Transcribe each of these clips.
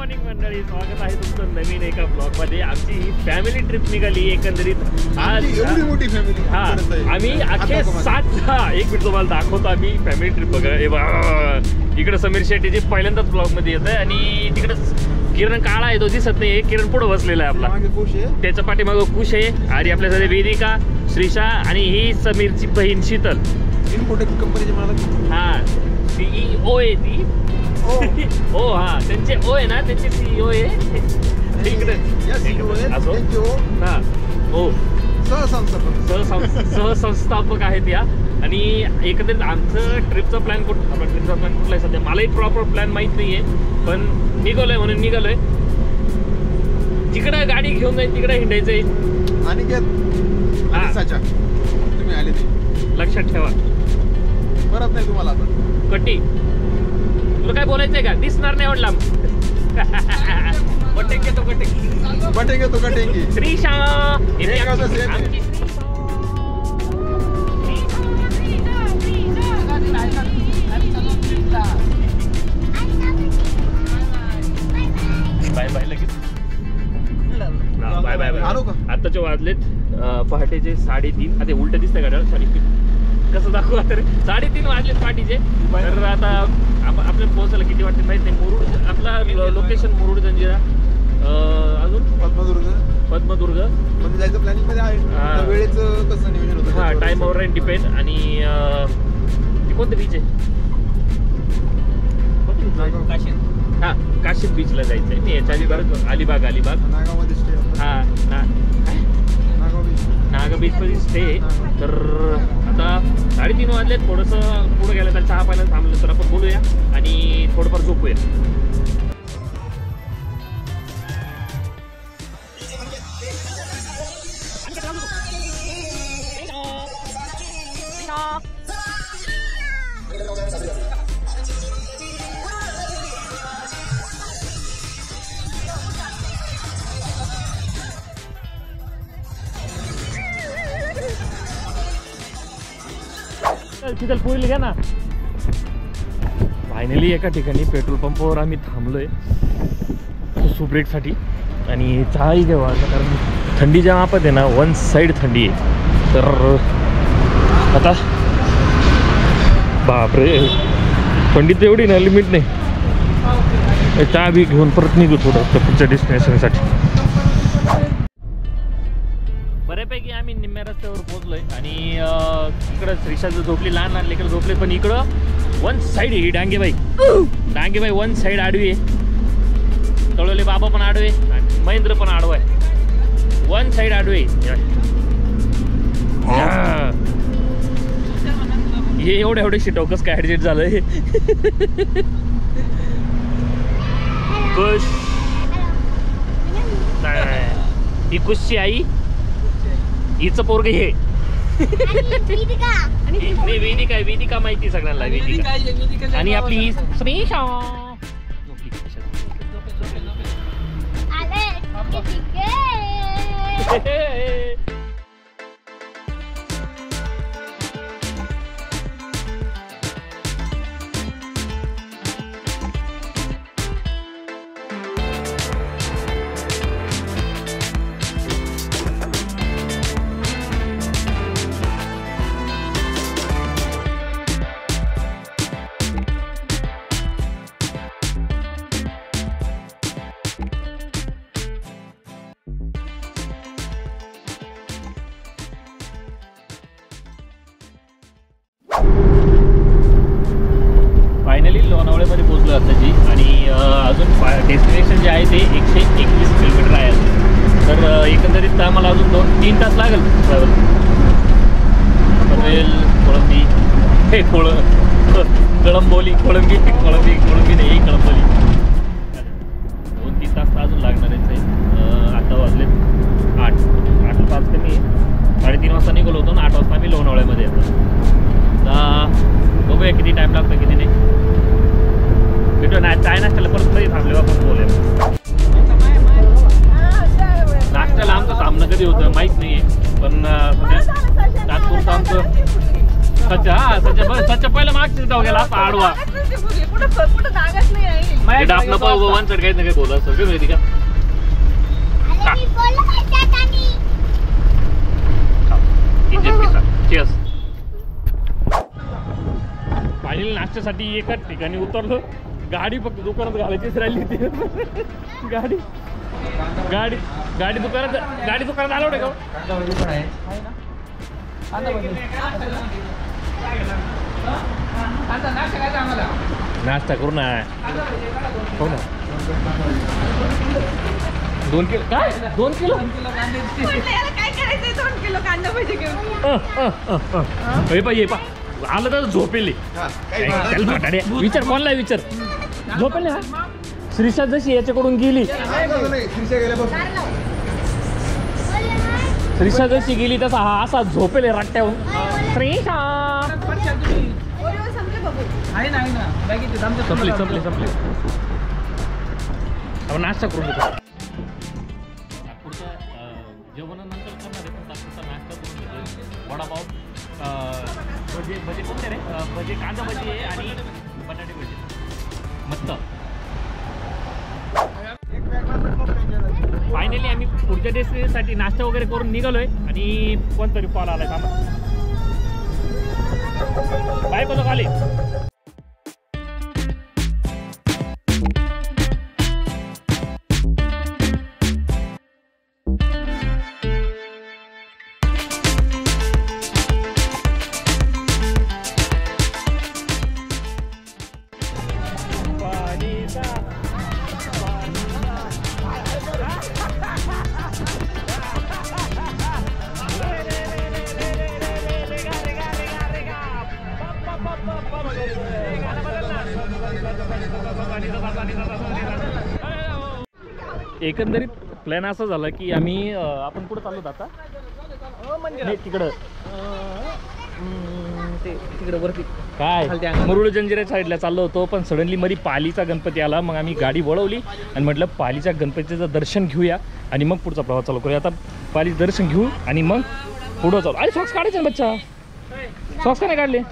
Morning मंडळी, स्वागत आहे तुमचं नवीन एका ब्लॉग मध्ये। आमची ही फॅमिली ट्रिप निघाली एकंदरीत आज एवढी मोठी फॅमिली। हा आम्ही अख्खे 7 एक मिनिट तुम्हाला दाखवतो आम्ही फॅमिली ट्रिप बघा। इकडे समीर शेट्टी जे पहिल्यांदाच ब्लॉग मध्ये येत आहे आणि तिकडे किरण काळा आहे, तो दिसत नाही। किरण पुढे बसलेला आहे आपला, त्याच्या पाठीमागं कुश आहे आणि आपल्यासाठी वेदिका, श्रीषा आणि ही समीरची बहीण शीतल। कंपनीचे मालक हा CEO आहे ती। ओ हा त्यांचे ओ आहे ना, त्यांचे CEO आहे इकडे असो हा। हो सहसंस्थापक आहेत या। आणि एकंदरीत आमचं ट्रिपचा प्लॅन कुठला आहे सध्या मलाही प्रॉपर प्लॅन माहीत नाही आहे, पण निघालोय म्हणून निघालोय। जिकडं गाडी घेऊन जाईल तिकडे हिंडायचंय। आणि तुम्ही आले ते लक्षात ठेवा, परत नाही तुम्हाला आता कटी। तुला काय बोलायचंय का? दिसणार नाही वाटलं बटेंगे तो कटेंगे श्रीषा बाय बाय लगेच बाय बाय बाय। आताचे वाजलेत पहाटेचे 3:30। आता उलट दिसतंय का 3:30? कसं दाखवू आता रे? 3:30 वाजलेत पहाटेचे। तर आता आपल्याला पोहोचायला किती वाटते माहित नाही। मुरुड आपला लोकेशन मुरुड जंजिरा, अजून पद्मदुर्ग म्हणजे जायचं प्लॅनिंग मध्ये आहे। वेळेचं कसं नियोजन होतं? हा टाइमवर डिपेंड। आणि कोणतं बीच आहे? हा काशीद बीचला जायचंय। मी याच्या आधी बरं अलिबाग नागावमध्ये स्टे। हा नागा बीच मध्ये स्टे। तर आता 3:30 वाजले, थोडंसं पुढे गेलं तर चहा पाण्याला थांबलं तर आपण बोलूया आणि थोडंफार झोपूया। तिथं पुढे घ्या ना। फायनली एका ठिकाणी पेट्रोल पंपावर आम्ही थांबलोय ब्रेक साठी आणि चहाही घ्यावा आता, कारण थंडी जेव्हा आपण आहे ना, 1 साइड थंडी आहे। तर आता बापरे थंडी तर एवढी ना लिमिट नाही। चहा बी घेऊन परत निघू थोडं पुढच्या डेस्टिनेशनसाठी। बऱ्यापैकी आम्ही निम्म्या रस्त्यावर पोहोचलोय आणि इकडं श्रीषाचं झोपली, लहान लेकरं झोपले, पण इकडं 1 साइड ही डांगेबाई 1 साइड आडवी आहे। तळोले बाबा पण आडवे, महेंद्र पण आडवा आहे। 1 साइड आडवे हे एवढे शिटोकस काय ऍडजस्ट झालंय। खुश ही खुशची आई, हिचं पोरग हे वेदिका माहिती सगळ्यांना। वेदिका आणि आपली ही श्रीषा। फायनली लोणावळ्यामध्ये पोहोचलो आताची आणि अजून डेस्टिनेशन जे आहे ते 121 किलोमीटर आहे। तर एकंदरीत आम्हाला अजून 2-3 तास लागेल ट्रॅव्हल। पनवेल, कोळंबी, हे कळंबोली नाही, कळंबोली 2-3 तास अजून लागणार आहे। आता वाजले 8 तास कमी आहे। 3:30 वाजता निघालो होतो ना, 8 वाजता आम्ही लोणावळ्यामध्ये येतो। बघूया किती टाइम लागतो किती नाही। भेटू ना चाय नाश्त्याला परत तरी थांबले आपण बोलूया। नाश्त्याला आमचं थांबणं कधी होतं माहीत नाही आहे, पण तात्पुरतं आमचं सच्चा पहिला मागचे जाऊ गेला असा आडवा डापला पाहू वन चढ काही ना काही बोला सगळं माहिती का फायनली नाश्त्यासाठी एकाच ठिकाणी उतरलो गाडी फक्त दुकानात घालायचीच राहिली होती गाडी गाडी गाडी दुकानात आलो का नाश्ता करू ना हो ना 2 किलो काय 2 किलो काय करायचंय 2 किलो कांदा भजी घेऊन ये पा आलं तर झोपेल विचार कोणला विचार झोपेल हा श्रीषा जशी याच्याकडून गेली श्रीषा जशी गेली तसा हा असा झोपेल रट्ट्याहून श्रीषा संपली आपण नाश्ता करून घेतो पुढच्या जेवणानंतर करणार आहे पण नाश्ता करून घेतो वडापाव भजे कोणते रे भजे कांदा भजी आहे आणि बटाटे भजी मस्त फायनली आम्ही पुढच्या डेस्टिनेशनसाठी नाश्ता वगैरे करून निघालोय आणि कोणतरी कॉल आलाय थांबा बाय बोला खाली एकंदरीत प्लॅन असा झाला की आम्ही आपण कुठं चाललो आता तिकडं तिकडे वरती काय मुरुड जंजिरा साईडला चाललो होतो पण सडनली मध्ये पालीचा गणपती आला मग आम्ही गाडी वळवली आणि म्हटलं पालीच्या गणपतीचं दर्शन घेऊया आणि मग पुढचा प्रवास चालू करूया आता पालीचं दर्शन घेऊ आणि मग पुढं चालू अरे सॉक्स काढायचे ना बच्चा सॉक्स का नाही काढले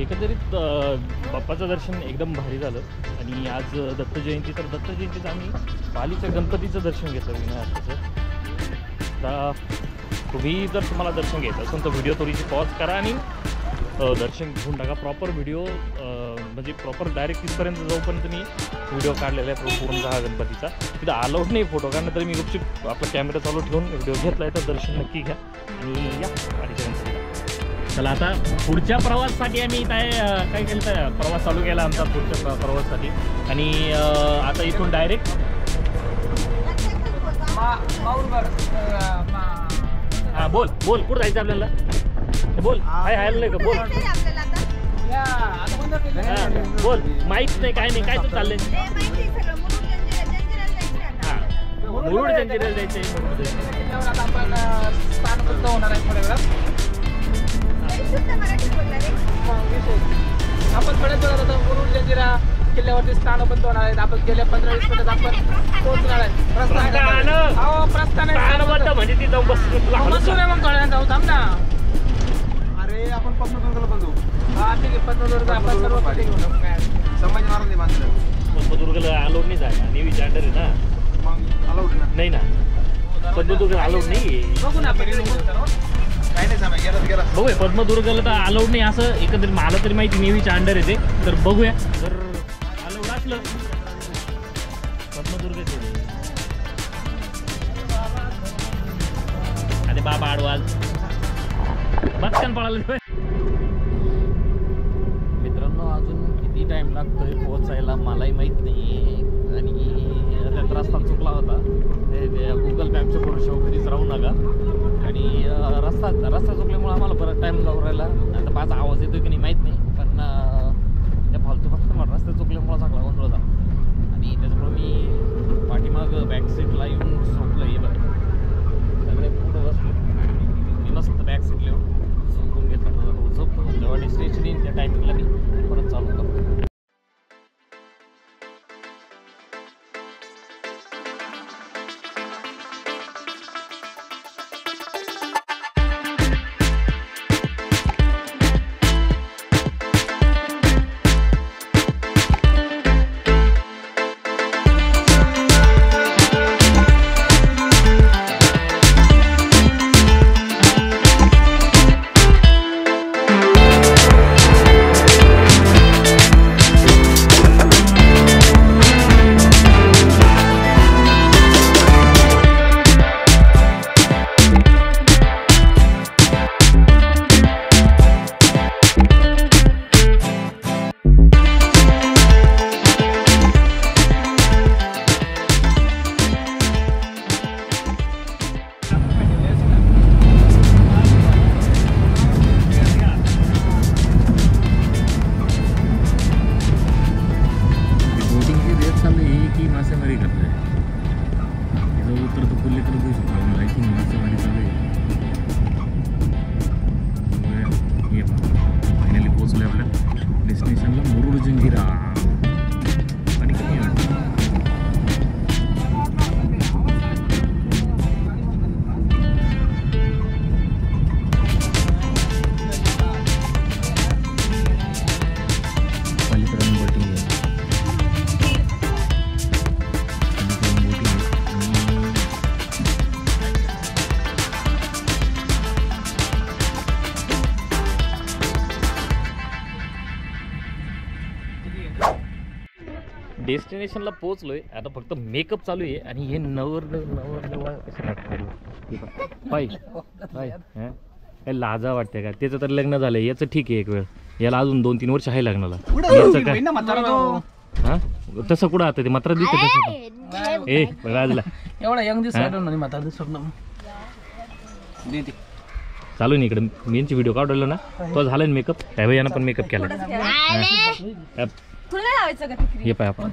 एकंदरीत बाप्पाचं दर्शन एकदम भारी झालं. आणि आज दत्त जयंती, तर दत्त जयंतीचं आम्ही पालीच्या गणपतीचं दर्शन घेतलं विनायकाचं. आता तुम्ही जर तुम्हाला दर्शन घ्यायचं असेल तर व्हिडिओ थोडीशी पॉज करा आणि दर्शन घेऊन टाका. प्रॉपर व्हिडिओ म्हणजे प्रॉपर डायरेक्ट तिथपर्यंत जाऊपर्यंत मी व्हिडिओ काढलेला आहे पूर्ण हा गणपतीचा. तिथं अलाउड नाही फोटो काढणं, तरी मी गुपचूप आपला कॅमेरा चालू ठेवून व्हिडिओ घेतला आहे. तर दर्शन नक्की घ्या आणि या पालीच्या गणपतीला. चला आता पुढच्या प्रवासासाठी आम्ही काय केलं तर प्रवास चालू केला आमचा पुढच्या प्रवासासाठी. आणि आता इथून डायरेक्ट हां बोल कुठं जायचं आपल्याला बोल. काय हायला का बोल. बोल माहीत नाही काय नाही काय तर चाललंय. हां मुरुड जंजिऱ्याला जायचंय. आपण थोड्याच वेळात आता मुरुड जंजिरा किल्ल्यावरती स्थान बंद होणार आहेत. आपण गेल्या 15-20 मिनिटात आपण पोहोचणार आहे. प्रस्थान म्हणजे ती जाऊ बस मग थोड्या जाऊ थांब ना. अरे आपण पद्मदुर्गला पण जाऊ. हा ठीक आहे पद्मदुर्ग आपण सर्व पाठी घेऊन संभाजी महाराज बांधलं. पद्मदुर्गला अलाउड नाही जायला. नेव्हीच्या अंडर आहे ना. मग अलाउड नाही ना पद्मदुर्गला अलाउड नाही. बघू ना आपण काय नाही सांगा गेला बघूया पद्मदुर्गला तर अलाउड नाही असं एकंदरीत मला तरी माहिती. नेव्हीच्या अंडर येते तर बघूया जर अलाउड असलं पद्मदुर्ग. अरे बाबा आडवाज बचकन पळालं. मित्रांनो अजून किती टाइम लागतोय पोहोचायला मलाही माहीत नाही. आणि त्यात रस्ता चुकला होता. गुगल मॅपच्या भरोश्यावर कधीच राहू नका. आणि रस्ता चुकल्यामुळे आम्हाला बराच टाईम जाऊ राहिला. आता माझा आवाज येतो की नाही माहीत नाही, पण त्या फालतू फक्त मला रस्ता चुकल्यामुळे चांगला गोंधळ झाला. आणि त्याच्यामुळे मी पाठीमाग बॅक सीटला येऊन झोपलो. हे बरं सगळे पुढं बसलो. मी मस्त बॅक सीटला येऊन झोपून घेतलं. झोपतो जेव्हा डेस्टिनेशन येईल त्या टायमिंगला मी परत चालू करतो. डेस्टिनेशनला पोहोचलोय. आता फक्त मेकअप चालू आहे. आणि हे हे लाजा वाटते का. त्याचं तर लग्न झालंय. याचं ठीक आहे एक वेळ. याला अजून 2-3 वर्ष आहे लग्नाला. याचं काय हा तसं कुठं आता ते मात्र दिसत तसं. ए बाजूला एवढा यंग दिसत चालू नाही इकडे. मेनची व्हिडिओ काढलो ना तो झाला ना मेकअप. त्या भैयानं पण मेकअप केला. हे पाय आपण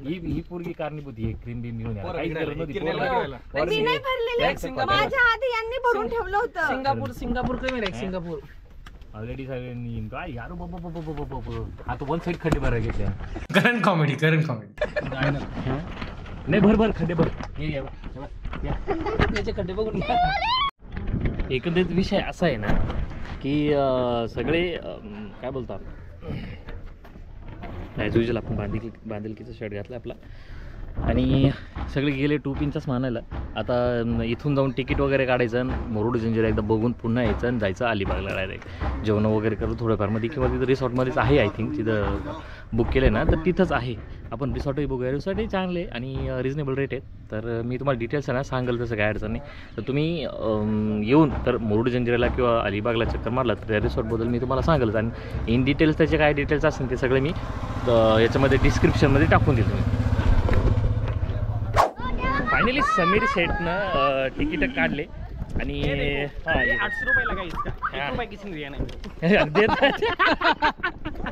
ही पोरगी कारणीभूत आहे. क्रीम बीम घेऊन सिंगापूर सिंगापूर ऑलरेडी सगळ्यांनी काय यार बाबा आता वन साईड खड्डे भरा घेतल्या. करंट कॉमेडी नाही भर खड्डे भर. याचे खड्डे बघून घ्या. एकंदरीत विषय असा आहे ना की सगळे काय बोलतात ॲज युजल आपण बांधिलकीचा शर्ट घातला आपला आणि सगळे गेले 2 पिनचाच मानायला. आता इथून जाऊन तिकीट वगैरे काढायचं आणि मुरुड जंजिरा एकदा बघून पुन्हा यायचं आणि जायचं अलिबागला डायरेक्ट. जेवण वगैरे करून थोडंफारमध्ये किंवा तिथं रिसॉर्टमध्येच आहे आय थिंक, तिथं बुक केलं आहे ना तर तिथंच आहे. आपण रिसॉर्टही बघूया. रिसॉर्टही चांगले आणि रिजनेबल रेट आहेत. तर मी तुम्हाला डिटेल्स आहे ना सांगाल तसं काय अडचण नाही. तर तुम्ही येऊन तर मुरुड जंजिराला किंवा अलिबागला चक्कर मारला तर त्या रिसॉर्टबद्दल मी तुम्हाला सांगालच आणि इन डिटेल्स त्याचे काय डिटेल्स असतील ते सगळे मी याच्यामध्ये डिस्क्रिप्शनमध्ये टाकून देतो. फायनली समीर शेठनं तिकीट काढले आणि 800 रुपयाला काही 1 रुपये किसी ने दिया नहीं.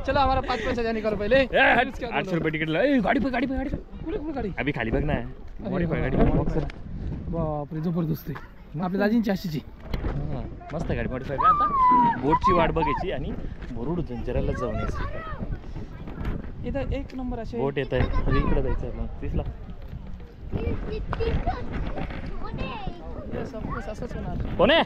चलो हमारा 5 पैसा जाने का पहले 800 रुपये तिकीट. गाडी पे गाडी अभि खाली बघ ना. मॉडिफाय गाडी बॉक्सर. बापरे जबरदस्त आहे. आपल्या दाजींची अशीची मस्त गाडी मॉडिफाय. आता बोटची वाट बघायची आणि मुरुड जंजिराला जाऊन यायचं. इथं 1 नंबर असे बोट येत आहे. इकडे जायचं आहे मग 30 ला. असंच होणार. कोण आहे?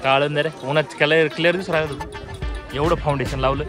काळं रे उन्हात कलर क्लिअर दिसू राहिलं. एवढं फाउंडेशन लावलं